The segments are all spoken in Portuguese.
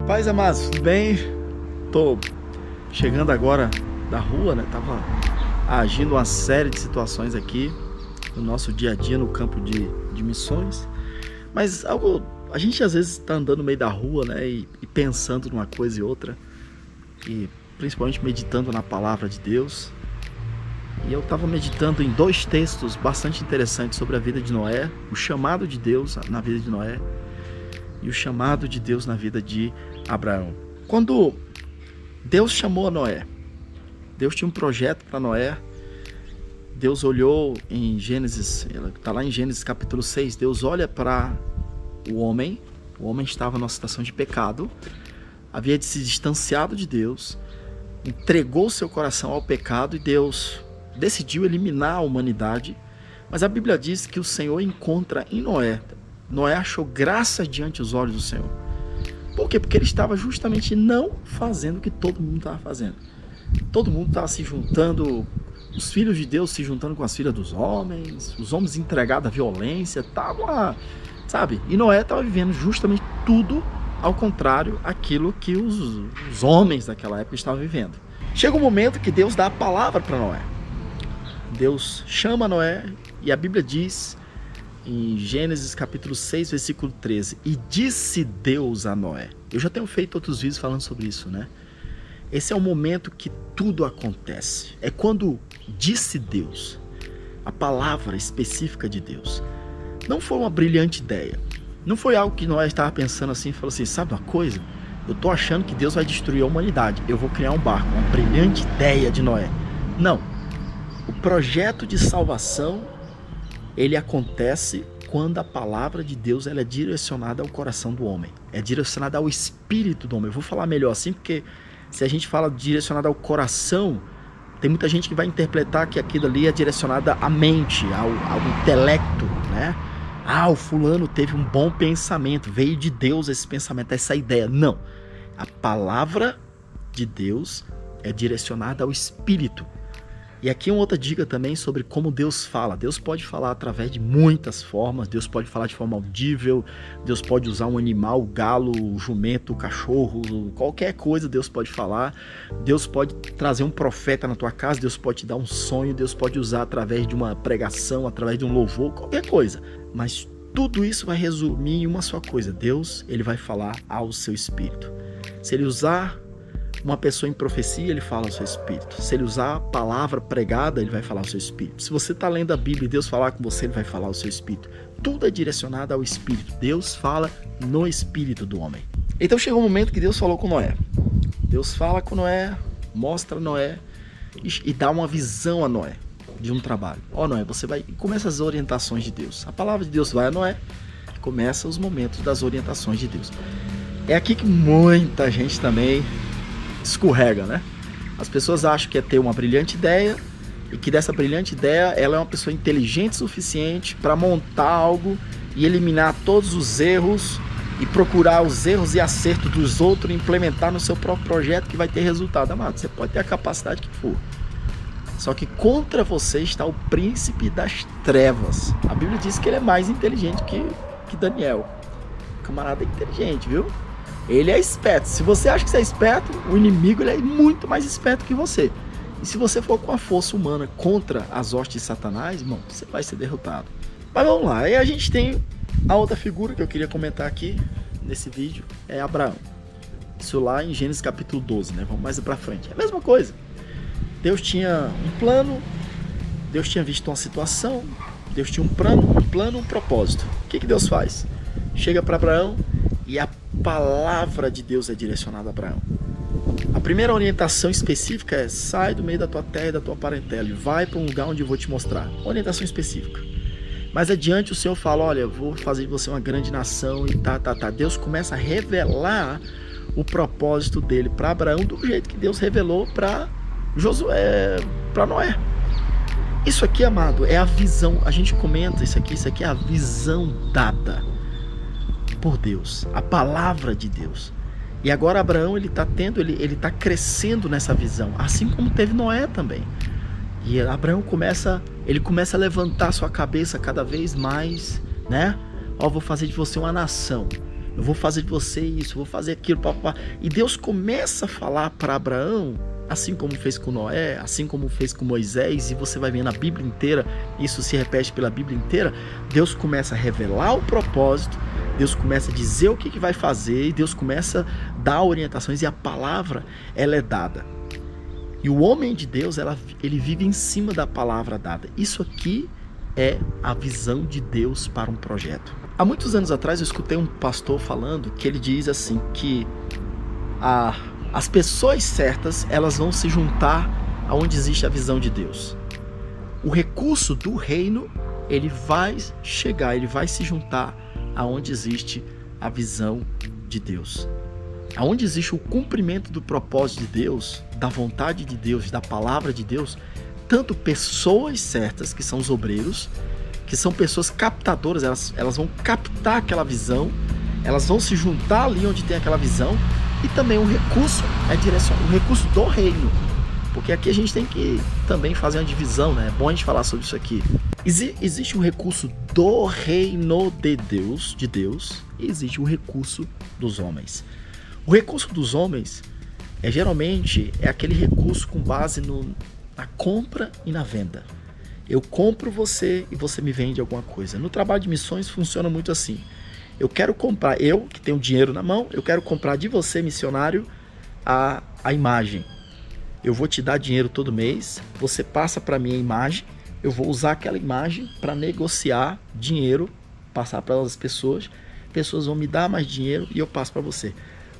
Paz, amados, tudo bem? Tô chegando agora da rua, né? Tava agindo uma série de situações aqui no nosso dia a dia no campo de missões. Mas a gente às vezes tá andando no meio da rua, né? E pensando numa coisa e outra. E principalmente meditando na palavra de Deus. E eu estava meditando em dois textos bastante interessantes sobre a vida de Noé, o chamado de Deus na vida de Noé e o chamado de Deus na vida de Abraão. Quando Deus chamou Noé, Deus tinha um projeto para Noé. Deus olhou em Gênesis, está lá em Gênesis capítulo 6, Deus olha para o homem estava numa situação de pecado, havia se distanciado de Deus, entregou seu coração ao pecado e Deus decidiu eliminar a humanidade. Mas a Bíblia diz que o Senhor encontra em Noé. Noé achou graça diante dos olhos do Senhor. Por quê? Porque ele estava justamente não fazendo o que todo mundo estava fazendo. Todo mundo estava se juntando, os filhos de Deus se juntando com as filhas dos homens, os homens entregados à violência, sabe? E Noé estava vivendo justamente tudo ao contrário daquilo que os homens daquela época estavam vivendo. Chega um momento que Deus dá a palavra para Noé. Deus chama Noé e a Bíblia diz em Gênesis capítulo 6, versículo 13: e disse Deus a Noé. Eu já tenho feito outros vídeos falando sobre isso, né? Esse é o momento que tudo acontece. É quando disse Deus, a palavra específica de Deus. Não foi uma brilhante ideia. Não foi algo que Noé estava pensando assim e falou assim: sabe uma coisa? Eu estou achando que Deus vai destruir a humanidade. Eu vou criar um barco. Uma brilhante ideia de Noé. Não. O projeto de salvação, ele acontece quando a palavra de Deus ela é direcionada ao coração do homem. É direcionada ao espírito do homem. Eu vou falar melhor assim, porque se a gente fala direcionada ao coração, tem muita gente que vai interpretar que aquilo ali é direcionada à mente, ao intelecto, né? O fulano teve um bom pensamento, veio de Deus esse pensamento, essa ideia. Não. A palavra de Deus é direcionada ao espírito. E aqui uma outra dica também sobre como Deus fala. Deus pode falar através de muitas formas. Deus pode falar de forma audível. Deus pode usar um animal, o galo, o jumento, o cachorro, qualquer coisa Deus pode falar. Deus pode trazer um profeta na tua casa. Deus pode te dar um sonho. Deus pode usar através de uma pregação, através de um louvor, qualquer coisa. Mas tudo isso vai resumir em uma só coisa. Deus, ele vai falar ao seu espírito. Se ele usar uma pessoa em profecia, ele fala ao seu espírito. Se ele usar a palavra pregada, ele vai falar ao seu espírito. Se você está lendo a Bíblia e Deus falar com você, ele vai falar ao seu espírito. Tudo é direcionado ao espírito. Deus fala no espírito do homem. Então chegou um momento que Deus falou com Noé. Deus fala com Noé, mostra a Noé e dá uma visão a Noé de um trabalho. Noé, você vai... E começa as orientações de Deus. A palavra de Deus vai a Noé e começa os momentos das orientações de Deus. É aqui que muita gente também escorrega, né? As pessoas acham que é ter uma brilhante ideia e que dessa brilhante ideia ela é uma pessoa inteligente o suficiente para montar algo e eliminar todos os erros e procurar os erros e acertos dos outros e implementar no seu próprio projeto que vai ter resultado. Amado, você pode ter a capacidade que for. Só que contra você está o príncipe das trevas. A Bíblia diz que ele é mais inteligente que Daniel. O camarada é inteligente, viu? Ele é esperto. Se você acha que você é esperto, o inimigo ele é muito mais esperto que você. E se você for com a força humana contra as hostes de Satanás, irmão, você vai ser derrotado. Mas vamos lá. Aí a gente tem a outra figura que eu queria comentar aqui nesse vídeo, é Abraão. Isso lá em Gênesis capítulo 12, né? Vamos mais pra frente. É a mesma coisa. Deus tinha um plano, Deus tinha visto uma situação, Deus tinha um plano, um propósito. O que Deus faz? Chega para Abraão e a palavra de Deus é direcionada a Abraão. A primeira orientação específica é: sai do meio da tua terra e da tua parentela e vai para um lugar onde eu vou te mostrar. Orientação específica. Mas adiante o Senhor fala: olha, eu vou fazer de você uma grande nação e tá. Deus começa a revelar o propósito dele para Abraão do jeito que Deus revelou para Josué, para Noé. Isso aqui, amado, é a visão. A gente comenta isso aqui é a visão dada por Deus, a palavra de Deus. E agora Abraão ele está crescendo nessa visão, assim como teve Noé também. E Abraão começa a levantar sua cabeça cada vez mais, né? Vou fazer de você uma nação. eu vou fazer de você isso, eu vou fazer aquilo, papá. E Deus começa a falar para Abraão, assim como fez com Noé, assim como fez com Moisés, e você vai ver na Bíblia inteira, isso se repete pela Bíblia inteira. Deus começa a revelar o propósito, Deus começa a dizer o que vai fazer, e Deus começa a dar orientações, e a palavra, ela é dada. E o homem de Deus, ele vive em cima da palavra dada. Isso aqui é a visão de Deus para um projeto. Há muitos anos atrás eu escutei um pastor falando que ele diz assim que as pessoas certas, elas vão se juntar aonde existe a visão de Deus. O recurso do reino, ele vai chegar, ele vai se juntar aonde existe a visão de Deus. Aonde existe o cumprimento do propósito de Deus, da vontade de Deus, da palavra de Deus, tanto pessoas certas, que são os obreiros, que são pessoas captadoras, elas vão captar aquela visão, elas vão se juntar ali onde tem aquela visão, e também o recurso é direcionado, o recurso do reino, porque aqui a gente tem que também fazer uma divisão, né? É bom a gente falar sobre isso aqui. Existe um recurso do reino de Deus, e existe um recurso dos homens. O recurso dos homens geralmente aquele recurso com base na compra e na venda. Eu compro você e você me vende alguma coisa. No trabalho de missões funciona muito assim. Eu quero comprar, eu que tenho dinheiro na mão, eu quero comprar de você, missionário, a imagem. Eu vou te dar dinheiro todo mês, você passa para mim a imagem, eu vou usar aquela imagem para negociar dinheiro, passar para as pessoas vão me dar mais dinheiro e eu passo para você.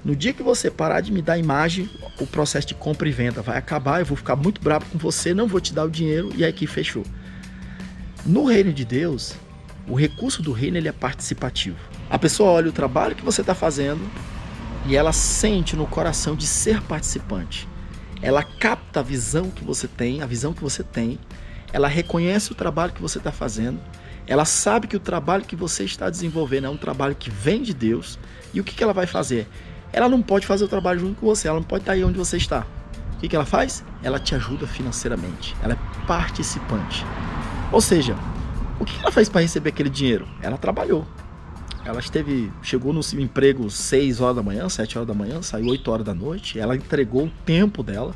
No dia que você parar de me dar imagem, o processo de compra e venda vai acabar, eu vou ficar muito bravo com você, não vou te dar o dinheiro e aqui fechou. No reino de Deus, o recurso do reino ele é participativo. A pessoa olha o trabalho que você está fazendo e ela sente no coração de ser participante. Ela capta a visão que você tem, ela reconhece o trabalho que você está fazendo, ela sabe que o trabalho que você está desenvolvendo é um trabalho que vem de Deus, e o que ela vai fazer? Ela não pode fazer o trabalho junto com você, ela não pode estar aí onde você está. O que ela faz? Ela te ajuda financeiramente, ela é participante. Ou seja, o que ela fez para receber aquele dinheiro? Ela trabalhou. Ela chegou no seu emprego 6 horas da manhã, 7 horas da manhã, saiu 8 horas da noite, ela entregou o tempo dela,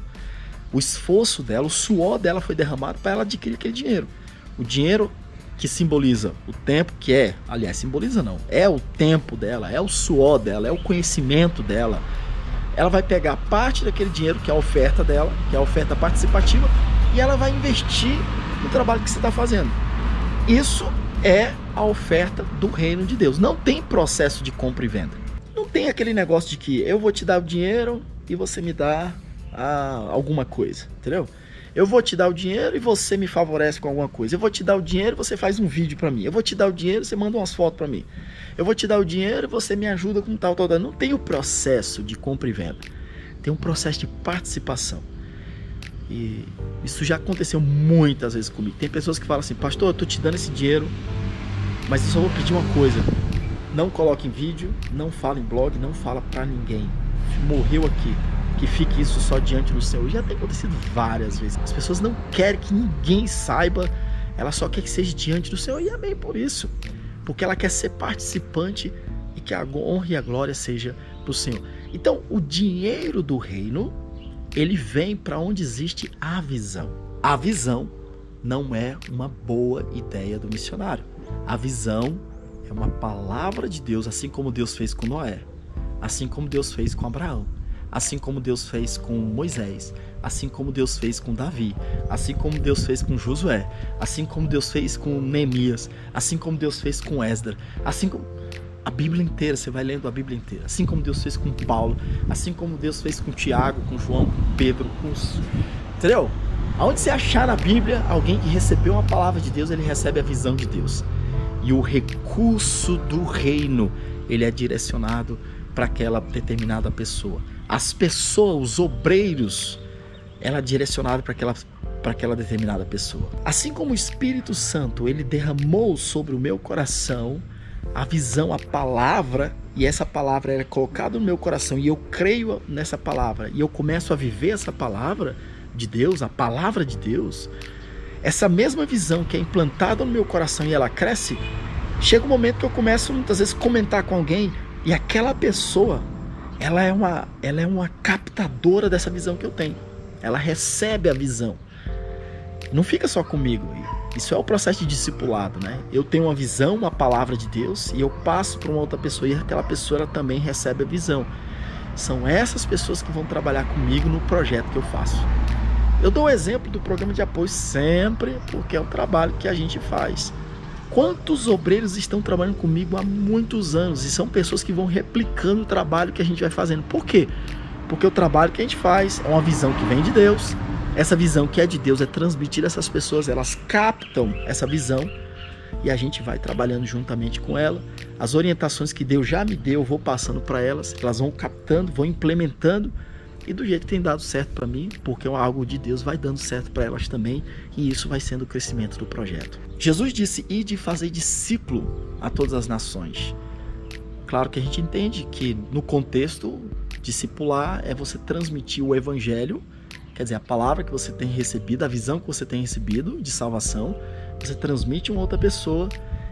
o esforço dela, o suor dela foi derramado para ela adquirir aquele dinheiro. O dinheiro que simboliza o tempo, simboliza não, é o tempo dela, é o suor dela, é o conhecimento dela. Ela vai pegar parte daquele dinheiro, que é a oferta dela, que é a oferta participativa, e ela vai investir no trabalho que você está fazendo. Isso é a oferta do reino de Deus. Não tem processo de compra e venda. Não tem aquele negócio de que eu vou te dar o dinheiro e você me dá alguma coisa, entendeu? Eu vou te dar o dinheiro e você me favorece com alguma coisa. Eu vou te dar o dinheiro e você faz um vídeo para mim. Eu vou te dar o dinheiro e você manda umas fotos para mim. Eu vou te dar o dinheiro e você me ajuda com tal. Não tem o processo de compra e venda. Tem um processo de participação. E isso já aconteceu muitas vezes comigo. Tem pessoas que falam assim: pastor, eu tô te dando esse dinheiro, mas eu só vou pedir uma coisa. Não coloque em vídeo, não fala em blog, não fala para ninguém. Morreu aqui. Que fique isso só diante do Senhor. Já tem acontecido várias vezes. As pessoas não querem que ninguém saiba, ela só quer que seja diante do Senhor, e amém por isso, porque ela quer ser participante e que a honra e a glória seja para o Senhor. Então, o dinheiro do reino, ele vem para onde existe a visão. A visão não é uma boa ideia do missionário. A visão é uma palavra de Deus, assim como Deus fez com Noé, assim como Deus fez com Abraão, assim como Deus fez com Moisés, assim como Deus fez com Davi, assim como Deus fez com Josué, assim como Deus fez com Neemias, assim como Deus fez com Esdras, assim como a Bíblia inteira, você vai lendo a Bíblia inteira, assim como Deus fez com Paulo, assim como Deus fez com Tiago, com João, com Pedro, entendeu? Aonde você achar na Bíblia alguém que recebeu uma palavra de Deus, ele recebe a visão de Deus. E o recurso do reino, ele é direcionado para aquela determinada pessoa. As pessoas, os obreiros, ela é direcionada para aquela determinada pessoa. Assim como o Espírito Santo, ele derramou sobre o meu coração a visão, a palavra, e essa palavra é colocada no meu coração, e eu creio nessa palavra, e eu começo a viver essa palavra de Deus, a palavra de Deus, essa mesma visão que é implantada no meu coração e ela cresce, chega um momento que eu começo muitas vezes a comentar com alguém: E aquela pessoa, ela é uma captadora dessa visão que eu tenho. Ela recebe a visão. Não fica só comigo. Isso é o processo de discipulado, né? Eu tenho uma visão, uma palavra de Deus, e eu passo para uma outra pessoa, e aquela pessoa ela também recebe a visão. São essas pessoas que vão trabalhar comigo no projeto que eu faço. Eu dou o exemplo do programa de apoio sempre, porque é o trabalho que a gente faz. Quantos obreiros estão trabalhando comigo há muitos anos, e são pessoas que vão replicando o trabalho que a gente vai fazendo. Por quê? Porque o trabalho que a gente faz é uma visão que vem de Deus. Essa visão que é de Deus é transmitida a essas pessoas, elas captam essa visão e a gente vai trabalhando juntamente com ela. As orientações que Deus já me deu, eu vou passando para elas, elas vão captando, vão implementando, e do jeito que tem dado certo para mim, porque algo de Deus vai dando certo para elas também, e isso vai sendo o crescimento do projeto. Jesus disse: ide fazer discípulo a todas as nações. Claro que a gente entende que no contexto, discipular é você transmitir o evangelho, quer dizer, a palavra que você tem recebido, a visão que você tem recebido de salvação, você transmite a uma outra pessoa,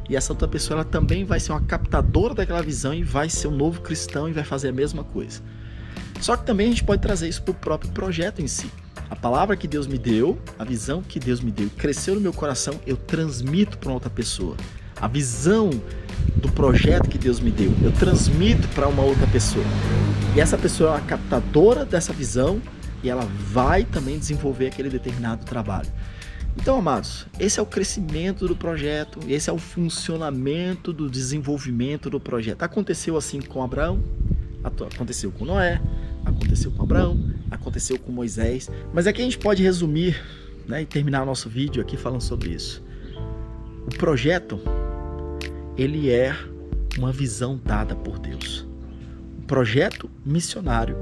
e essa outra pessoa ela também vai ser uma captadora daquela visão e vai ser um novo cristão e vai fazer a mesma coisa. Só que também a gente pode trazer isso para o próprio projeto em si. A palavra que Deus me deu, a visão que Deus me deu, cresceu no meu coração, eu transmito para outra pessoa. A visão do projeto que Deus me deu, eu transmito para uma outra pessoa. E essa pessoa é uma captadora dessa visão e ela vai também desenvolver aquele determinado trabalho. Então, amados, esse é o crescimento do projeto, esse é o funcionamento do desenvolvimento do projeto. Aconteceu assim com Abraão, aconteceu com Noé, aconteceu com Abraão, aconteceu com Moisés, mas aqui a gente pode resumir, né, e terminar o nosso vídeo aqui falando sobre isso. O projeto, ele é uma visão dada por Deus. O projeto missionário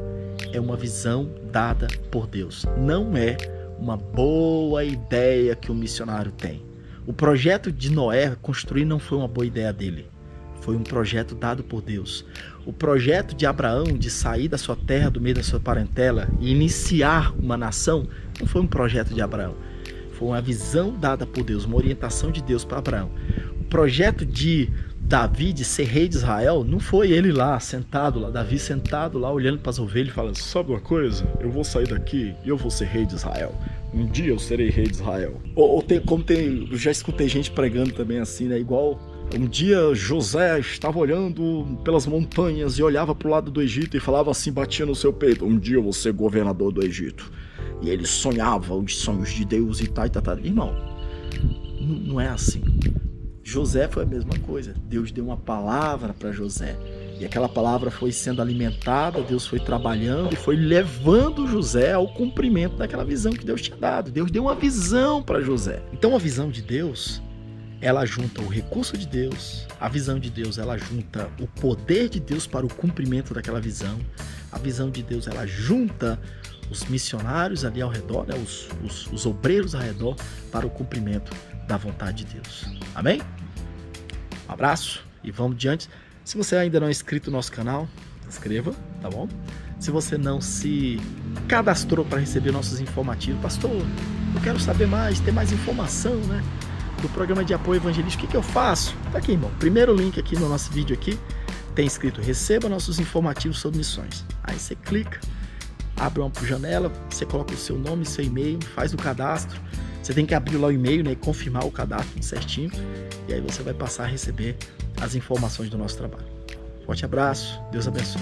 é uma visão dada por Deus. Não é uma boa ideia que o missionário tem. O projeto de Noé construir não foi uma boa ideia dele. Foi um projeto dado por Deus. O projeto de Abraão de sair da sua terra, do meio da sua parentela e iniciar uma nação, não foi um projeto de Abraão. Foi uma visão dada por Deus, uma orientação de Deus para Abraão. O projeto de Davi de ser rei de Israel, não foi ele lá, sentado lá, Davi sentado lá, olhando para as ovelhas e falando: sabe uma coisa? Eu vou sair daqui e eu vou ser rei de Israel. Um dia eu serei rei de Israel. Eu já escutei gente pregando também assim, né? Igual um dia José estava olhando pelas montanhas e olhava para o lado do Egito e falava assim, batia no seu peito: um dia eu vou ser governador do Egito. E ele sonhava os sonhos de Deus e tal. Irmão, não é assim. José foi a mesma coisa. Deus deu uma palavra para José. E aquela palavra foi sendo alimentada, Deus foi trabalhando e foi levando José ao cumprimento daquela visão que Deus tinha dado. Deus deu uma visão para José. Então a visão de Deus, ela junta o recurso de Deus, a visão de Deus, ela junta o poder de Deus para o cumprimento daquela visão. A visão de Deus, ela junta os missionários ali ao redor, né? os obreiros ao redor para o cumprimento da vontade de Deus. Amém? Um abraço e vamos diante. Se você ainda não é inscrito no nosso canal, se inscreva, tá bom? Se você não se cadastrou para receber nossos informativos, pastor, eu quero saber mais, ter mais informação, né, do programa de apoio evangelístico, o que eu faço? Tá aqui, irmão. Primeiro link aqui no nosso vídeo aqui, tem escrito: receba nossos informativos sobre missões. Aí você clica, abre uma janela, você coloca o seu nome, seu e-mail, faz o cadastro. Você tem que abrir lá o e-mail, né, e confirmar o cadastro certinho. E aí você vai passar a receber as informações do nosso trabalho. Forte abraço, Deus abençoe.